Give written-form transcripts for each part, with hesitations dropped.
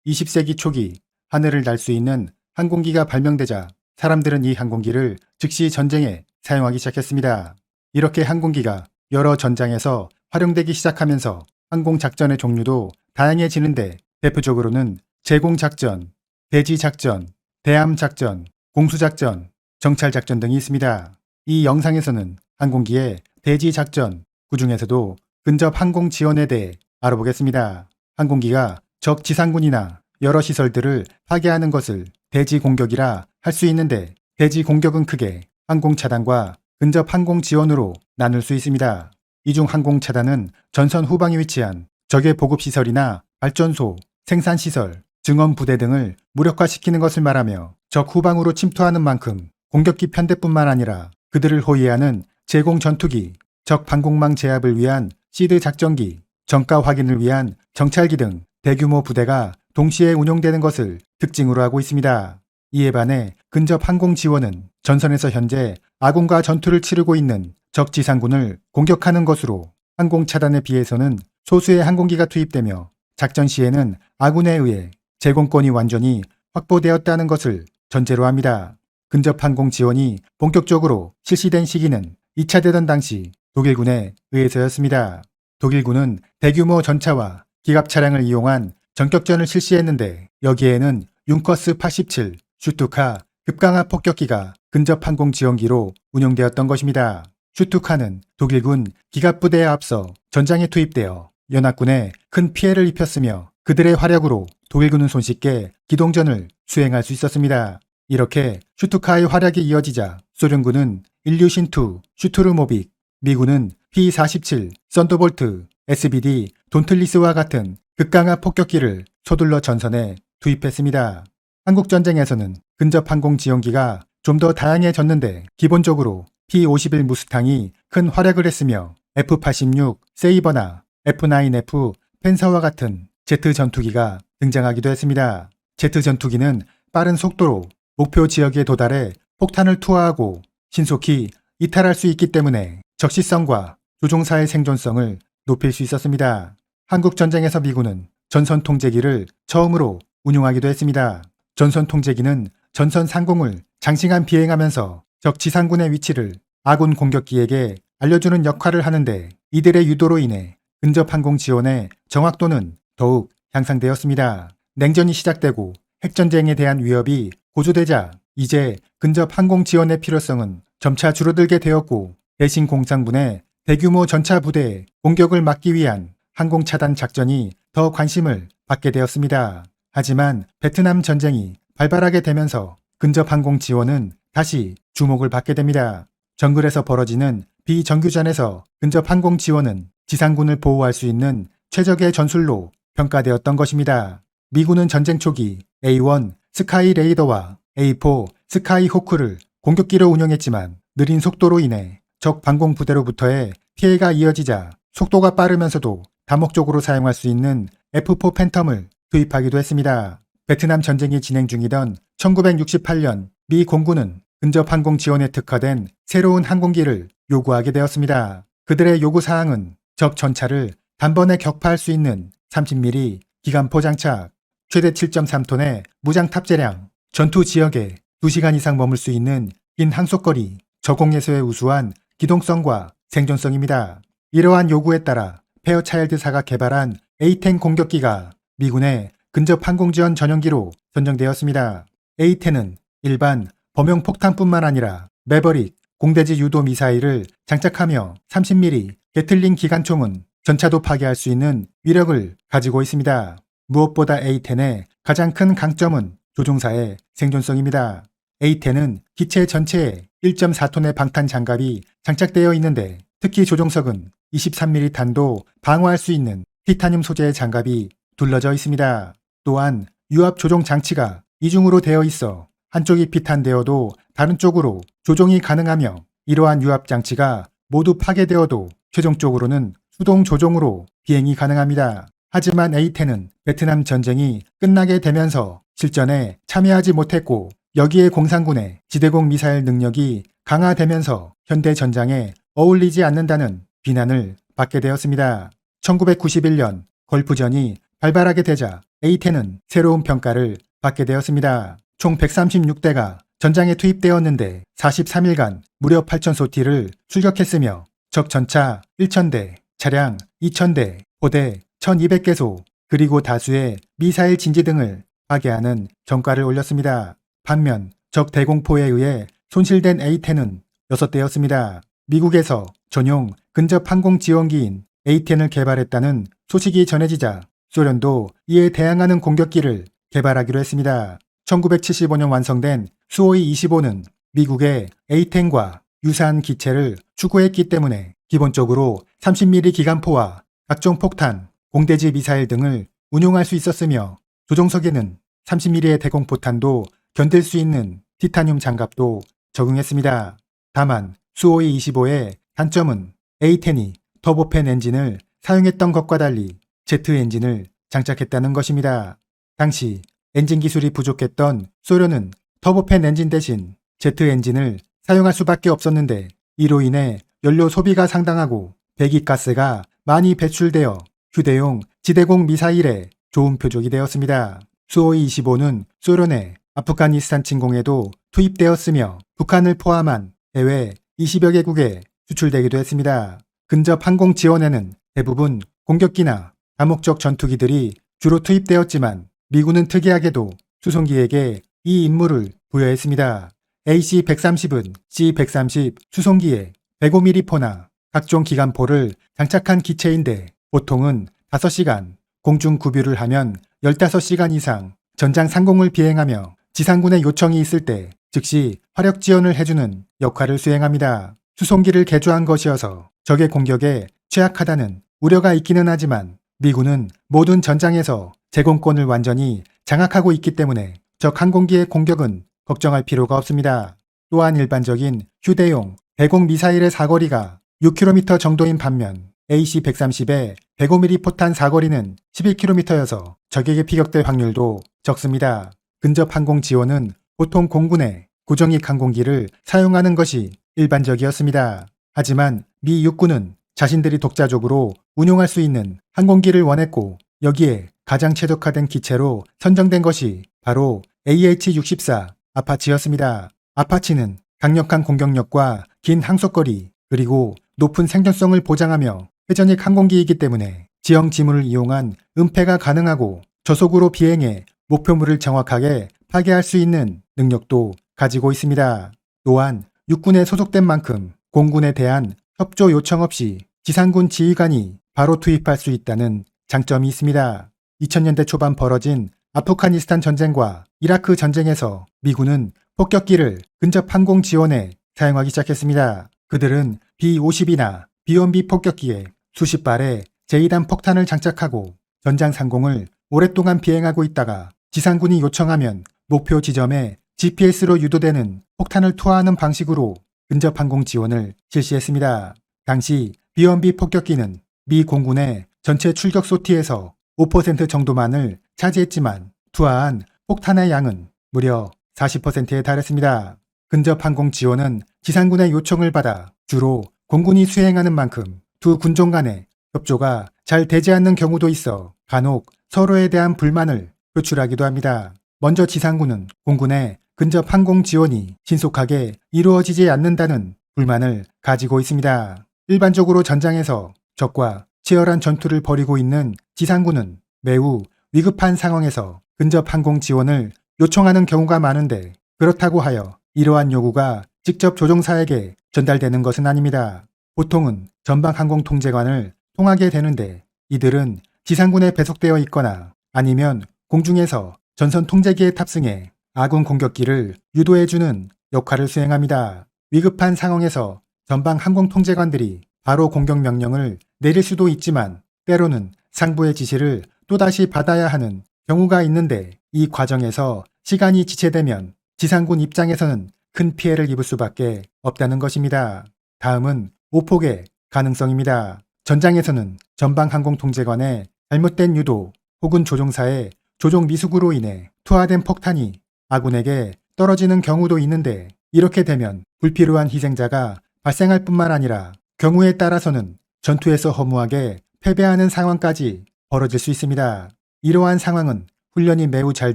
20세기 초기 하늘을 날 수 있는 항공기가 발명되자 사람들은 이 항공기를 즉시 전쟁에 사용하기 시작했습니다. 이렇게 항공기가 여러 전장에서 활용되기 시작하면서 항공작전의 종류도 다양해지는데 대표적으로는 제공작전, 대지작전, 대함작전, 공수작전, 정찰작전 등이 있습니다. 이 영상에서는 항공기의 대지작전, 그 중에서도 근접 항공 지원에 대해 알아보겠습니다. 항공기가 적 지상군이나 여러 시설들을 파괴하는 것을 대지 공격이라 할 수 있는데 대지 공격은 크게 항공 차단과 근접 항공 지원으로 나눌 수 있습니다. 이 중 항공 차단은 전선 후방에 위치한 적의 보급시설이나 발전소, 생산시설, 증원부대 등을 무력화시키는 것을 말하며 적 후방으로 침투하는 만큼 공격기 편대뿐만 아니라 그들을 호위하는 제공 전투기, 적 방공망 제압을 위한 시드 작전기, 정가 확인을 위한 정찰기 등 대규모 부대가 동시에 운용되는 것을 특징으로 하고 있습니다. 이에 반해 근접 항공 지원은 전선에서 현재 아군과 전투를 치르고 있는 적 지상군을 공격하는 것으로 항공 차단에 비해서는 소수의 항공기가 투입되며 작전 시에는 아군에 의해 제공권이 완전히 확보되었다는 것을 전제로 합니다. 근접 항공 지원이 본격적으로 실시된 시기는 2차 대전 당시 독일군에 의해서였습니다. 독일군은 대규모 전차와 기갑 차량을 이용한 전격전을 실시했는데 여기에는 융커스 87, 슈투카 급강하 폭격기가 근접 항공 지원기로 운용되었던 것입니다. 슈투카는 독일군 기갑부대에 앞서 전장에 투입되어 연합군에 큰 피해를 입혔으며 그들의 화력으로 독일군은 손쉽게 기동전을 수행할 수 있었습니다. 이렇게 슈투카의 활약이 이어지자 소련군은 일류신2 슈투르모빅, 미군은 P-47 썬더볼트, SBD 돈틀리스와 같은 극강화 폭격기를 서둘러 전선에 투입했습니다. 한국전쟁에서는 근접 항공 지원기가 좀 더 다양해졌는데 기본적으로 P-51 무스탕이 큰 활약을 했으며 F-86 세이버나 F-9F 펜사와 같은 제트 전투기가 등장하기도 했습니다. 제트 전투기는 빠른 속도로 목표 지역에 도달해 폭탄을 투하하고 신속히 이탈할 수 있기 때문에 적시성과 조종사의 생존성을 높일 수 있었습니다. 한국전쟁에서 미군은 전선 통제기를 처음으로 운용하기도 했습니다. 전선 통제기는 전선 상공을 장시간 비행하면서 적 지상군의 위치를 아군 공격기에게 알려주는 역할을 하는데 이들의 유도로 인해 근접 항공 지원의 정확도는 더욱 향상되었습니다. 냉전이 시작되고 핵전쟁에 대한 위협이 고조되자 이제 근접 항공 지원의 필요성은 점차 줄어들게 되었고 대신 공상군의 대규모 전차 부대의 공격을 막기 위한 항공 차단 작전이 더 관심을 받게 되었습니다. 하지만 베트남 전쟁이 발발하게 되면서 근접 항공 지원은 다시 주목을 받게 됩니다. 정글에서 벌어지는 비정규전에서 근접 항공 지원은 지상군을 보호할 수 있는 최적의 전술로 평가되었던 것입니다. 미군은 전쟁 초기 A1 스카이 레이더와 A4 스카이 호크를 공격기로 운영했지만 느린 속도로 인해 적 방공 부대로부터의 피해가 이어지자 속도가 빠르면서도 다목적으로 사용할 수 있는 F4 팬텀을 투입하기도 했습니다. 베트남 전쟁이 진행 중이던 1968년 미 공군은 근접 항공 지원에 특화된 새로운 항공기를 요구하게 되었습니다. 그들의 요구사항은 적 전차를 단번에 격파할 수 있는 30mm 기관포 장착, 최대 7.3톤의 무장 탑재량, 전투 지역에 2시간 이상 머물 수 있는 긴 항속거리, 저공에서의 우수한 기동성과 생존성입니다. 이러한 요구에 따라 페어차일드사가 개발한 A-10 공격기가 미군의 근접 항공지원 전용기로 선정되었습니다. A-10은 일반 범용 폭탄뿐만 아니라 매버릭, 공대지 유도 미사일을 장착하며 30mm 게틀링 기관총은 전차도 파괴할 수 있는 위력을 가지고 있습니다. 무엇보다 A-10의 가장 큰 강점은 조종사의 생존성입니다. A-10은 기체 전체에 1.4톤의 방탄 장갑이 장착되어 있는데 특히 조종석은 23mm 탄도 방어할 수 있는 티타늄 소재의 장갑이 둘러져 있습니다. 또한 유압 조종 장치가 이중으로 되어 있어 한쪽이 피탄되어도 다른 쪽으로 조종이 가능하며 이러한 유압 장치가 모두 파괴되어도 최종적으로는 수동 조종으로 비행이 가능합니다. 하지만 A-10은 베트남 전쟁이 끝나게 되면서 실전에 참여하지 못했고 여기에 공산군의 지대공 미사일 능력이 강화되면서 현대 전장에 어울리지 않는다는 비난을 받게 되었습니다. 1991년 걸프전이 발발하게 되자 A-10은 새로운 평가를 받게 되었습니다. 총 136대가 전장에 투입되었는데 43일간 무려 8,000소티를 출격했으며 적 전차 1,000대, 차량 2,000대, 포대 1,200개소, 그리고 다수의 미사일 진지 등을 파괴하는 전과를 올렸습니다. 반면 적 대공포에 의해 손실된 A-10은 6대였습니다. 미국에서 전용 근접 항공 지원기인 A-10을 개발했다는 소식이 전해지자 소련도 이에 대항하는 공격기를 개발하기로 했습니다. 1975년 완성된 수호이 25는 미국의 A-10과 유사한 기체를 추구했기 때문에 기본적으로 30mm 기관포와 각종 폭탄, 공대지 미사일 등을 운용할 수 있었으며 조종석에는 30mm의 대공포탄도 견딜 수 있는 티타늄 장갑도 적용했습니다. 다만 수호이 25의 단점은 A-10이 터보팬 엔진을 사용했던 것과 달리 제트 엔진을 장착했다는 것입니다. 당시 엔진 기술이 부족했던 소련은 터보팬 엔진 대신 제트 엔진을 사용할 수밖에 없었는데 이로 인해 연료 소비가 상당하고 배기가스가 많이 배출되어 휴대용 지대공 미사일의 좋은 표적이 되었습니다. 수호이 25는 소련의 아프가니스탄 침공에도 투입되었으며 북한을 포함한 해외 20여 개국에 수출되기도 했습니다. 근접 항공 지원에는 대부분 공격기나 다목적 전투기들이 주로 투입되었지만 미군은 특이하게도 수송기에게 이 임무를 부여했습니다. AC-130은 C-130 수송기에 105mm 포나 각종 기관포를 장착한 기체인데 보통은 5시간, 공중 구비를 하면 15시간 이상 전장 상공을 비행하며 지상군의 요청이 있을 때 즉시 화력 지원을 해주는 역할을 수행합니다. 수송기를 개조한 것이어서 적의 공격에 취약하다는 우려가 있기는 하지만 미군은 모든 전장에서 제공권을 완전히 장악하고 있기 때문에 적 항공기의 공격은 걱정할 필요가 없습니다. 또한 일반적인 휴대용 대공 미사일의 사거리가 6km 정도인 반면 AC-130의 105mm 포탄 사거리는 11km여서 적에게 피격될 확률도 적습니다. 근접 항공 지원은 보통 공군의 구정익 항공기를 사용하는 것이 일반적이었습니다. 하지만 미 육군은 자신들이 독자적으로 운용할 수 있는 항공기를 원했고 여기에 가장 최적화된 기체로 선정된 것이 바로 AH-64 아파치였습니다. 아파치는 강력한 공격력과 긴 항속거리 그리고 높은 생존성을 보장하며 회전익 항공기이기 때문에 지형 지물을 이용한 은폐가 가능하고 저속으로 비행해 목표물을 정확하게 파괴할 수 있는 능력도 가지고 있습니다. 또한 육군에 소속된 만큼 공군에 대한 협조 요청 없이 지상군 지휘관이 바로 투입할 수 있다는 장점이 있습니다. 2000년대 초반 벌어진 아프가니스탄 전쟁과 이라크 전쟁에서 미군은 폭격기를 근접 항공 지원에 사용하기 시작했습니다. 그들은 B-50이나 B-1B 폭격기에 수십 발의 제2단 폭탄을 장착하고 전장 상공을 오랫동안 비행하고 있다가 지상군이 요청하면 목표 지점에 GPS로 유도되는 폭탄을 투하하는 방식으로 근접 항공 지원을 실시했습니다. 당시 B-1B 폭격기는 미 공군의 전체 출격 소티에서 5% 정도만을 차지했지만 투하한 폭탄의 양은 무려 40%에 달했습니다. 근접 항공 지원은 지상군의 요청을 받아 주로 공군이 수행하는 만큼 두 군종 간의 협조가 잘 되지 않는 경우도 있어 간혹 서로에 대한 불만을 표출하기도 합니다. 먼저 지상군은 공군의 근접 항공 지원이 신속하게 이루어지지 않는다는 불만을 가지고 있습니다. 일반적으로 전장에서 적과 치열한 전투를 벌이고 있는 지상군은 매우 위급한 상황에서 근접 항공 지원을 요청하는 경우가 많은데 그렇다고 하여 이러한 요구가 직접 조종사에게 전달되는 것은 아닙니다. 보통은 전방항공통제관을 통하게 되는데 이들은 지상군에 배속되어 있거나 아니면 공중에서 전선 통제기에 탑승해 아군 공격기를 유도해주는 역할을 수행합니다. 위급한 상황에서 전방항공통제관들이 바로 공격 명령을 내릴 수도 있지만 때로는 상부의 지시를 또다시 받아야 하는 경우가 있는데 이 과정에서 시간이 지체되면 지상군 입장에서는 큰 피해를 입을 수밖에 없다는 것입니다. 다음은 오폭의 가능성입니다. 전장에서는 전방항공통제관의 잘못된 유도 혹은 조종사의 조종 미숙으로 인해 투하된 폭탄이 아군에게 떨어지는 경우도 있는데 이렇게 되면 불필요한 희생자가 발생할 뿐만 아니라 경우에 따라서는 전투에서 허무하게 패배하는 상황까지 벌어질 수 있습니다. 이러한 상황은 훈련이 매우 잘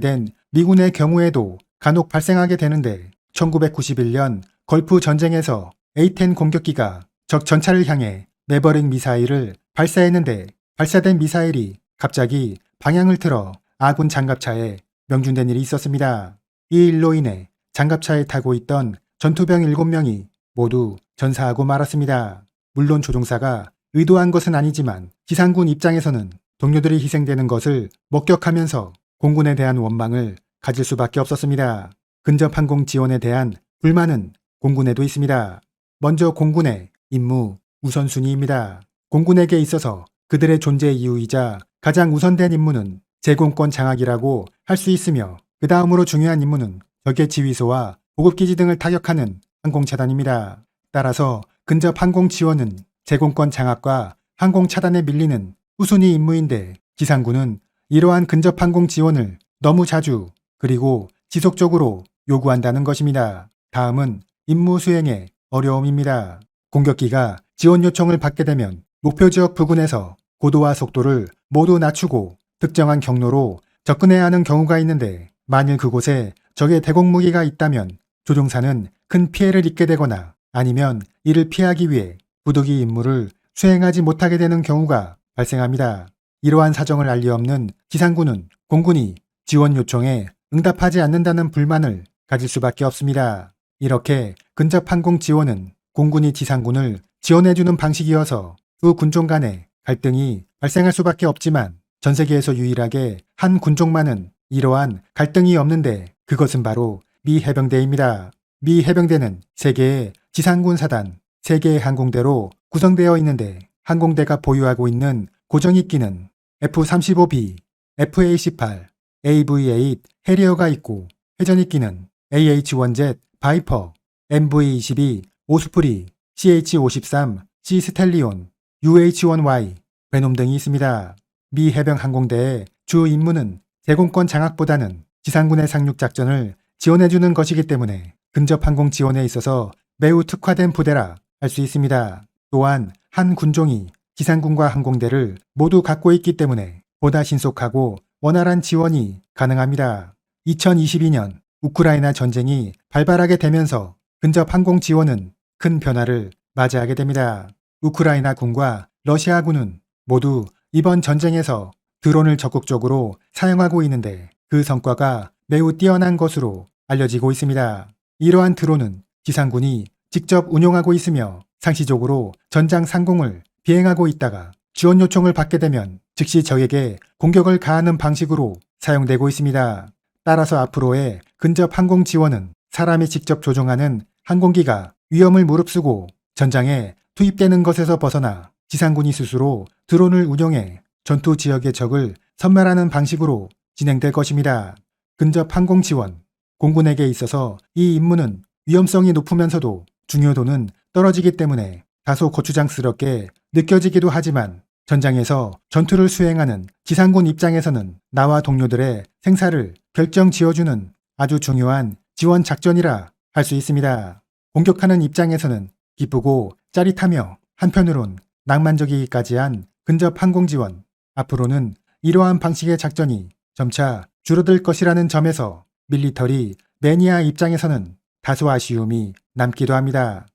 된 미군의 경우에도 간혹 발생하게 되는데 1991년 걸프 전쟁에서 A-10 공격기가 적 전차를 향해 매버릭 미사일을 발사했는데 발사된 미사일이 갑자기 방향을 틀어 아군 장갑차에 명중된 일이 있었습니다. 이 일로 인해 장갑차에 타고 있던 전투병 7명이 모두 전사하고 말았습니다. 물론 조종사가 의도한 것은 아니지만 지상군 입장에서는 동료들이 희생되는 것을 목격하면서 공군에 대한 원망을 가질 수밖에 없었습니다. 근접 항공 지원에 대한 불만은 공군에도 있습니다. 먼저 공군의 임무 우선순위입니다. 공군에게 있어서 그들의 존재 이유이자 가장 우선된 임무는 제공권 장악이라고 할 수 있으며 그 다음으로 중요한 임무는 적의 지휘소와 보급기지 등을 타격하는 항공차단입니다. 따라서 근접 항공 지원은 제공권 장악과 항공 차단에 밀리는 후순위 임무인데 지상군은 이러한 근접 항공 지원을 너무 자주 그리고 지속적으로 요구한다는 것입니다. 다음은 임무 수행의 어려움입니다. 공격기가 지원 요청을 받게 되면 목표 지역 부근에서 고도와 속도를 모두 낮추고 특정한 경로로 접근해야 하는 경우가 있는데 만일 그곳에 적의 대공무기가 있다면 조종사는 큰 피해를 입게 되거나 아니면 이를 피하기 위해 부득이 임무를 수행하지 못하게 되는 경우가 발생합니다. 이러한 사정을 알 리 없는 지상군은 공군이 지원 요청에 응답하지 않는다는 불만을 가질 수밖에 없습니다. 이렇게 근접 항공 지원은 공군이 지상군을 지원해주는 방식이어서 두 군종 간의 갈등이 발생할 수밖에 없지만 전 세계에서 유일하게 한 군종만은 이러한 갈등이 없는데 그것은 바로 미 해병대입니다. 미 해병대는 3개의 지상군 사단, 3개의 항공대로 구성되어 있는데 항공대가 보유하고 있는 고정익기는 F-35B, F-A-18, AV-8 해리어가 있고 회전익기는 AH-1Z 바이퍼, MV-22 오스프리, CH-53 C 스텔리온, UH-1Y 베놈 등이 있습니다. 미 해병 항공대의 주 임무는 제공권 장악보다는 지상군의 상륙작전을 지원해주는 것이기 때문에 근접 항공 지원에 있어서 매우 특화된 부대라 할 수 있습니다. 또한 한 군종이 지상군과 항공대를 모두 갖고 있기 때문에 보다 신속하고 원활한 지원이 가능합니다. 2022년 우크라이나 전쟁이 발발하게 되면서 근접 항공 지원은 큰 변화를 맞이하게 됩니다. 우크라이나 군과 러시아군은 모두 이번 전쟁에서 드론을 적극적으로 사용하고 있는데 그 성과가 매우 뛰어난 것으로 알려지고 있습니다. 이러한 드론은 지상군이 직접 운용하고 있으며 상시적으로 전장 상공을 비행하고 있다가 지원 요청을 받게 되면 즉시 적에게 공격을 가하는 방식으로 사용되고 있습니다. 따라서 앞으로의 근접 항공 지원은 사람이 직접 조종하는 항공기가 위험을 무릅쓰고 전장에 투입되는 것에서 벗어나 지상군이 스스로 드론을 운용해 전투 지역의 적을 섬멸하는 방식으로 진행될 것입니다. 근접 항공 지원, 공군에게 있어서 이 임무는 위험성이 높으면서도 중요도는 떨어지기 때문에 다소 거추장스럽게 느껴지기도 하지만 전장에서 전투를 수행하는 지상군 입장에서는 나와 동료들의 생사를 결정 지어주는 아주 중요한 지원 작전이라 할 수 있습니다. 공격하는 입장에서는 기쁘고 짜릿하며 한편으론 낭만적이기까지 한 근접 항공 지원, 앞으로는 이러한 방식의 작전이 점차 줄어들 것이라는 점에서 밀리터리 매니아 입장에서는 다소 아쉬움이 남기도 합니다.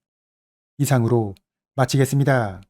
이상으로 마치겠습니다.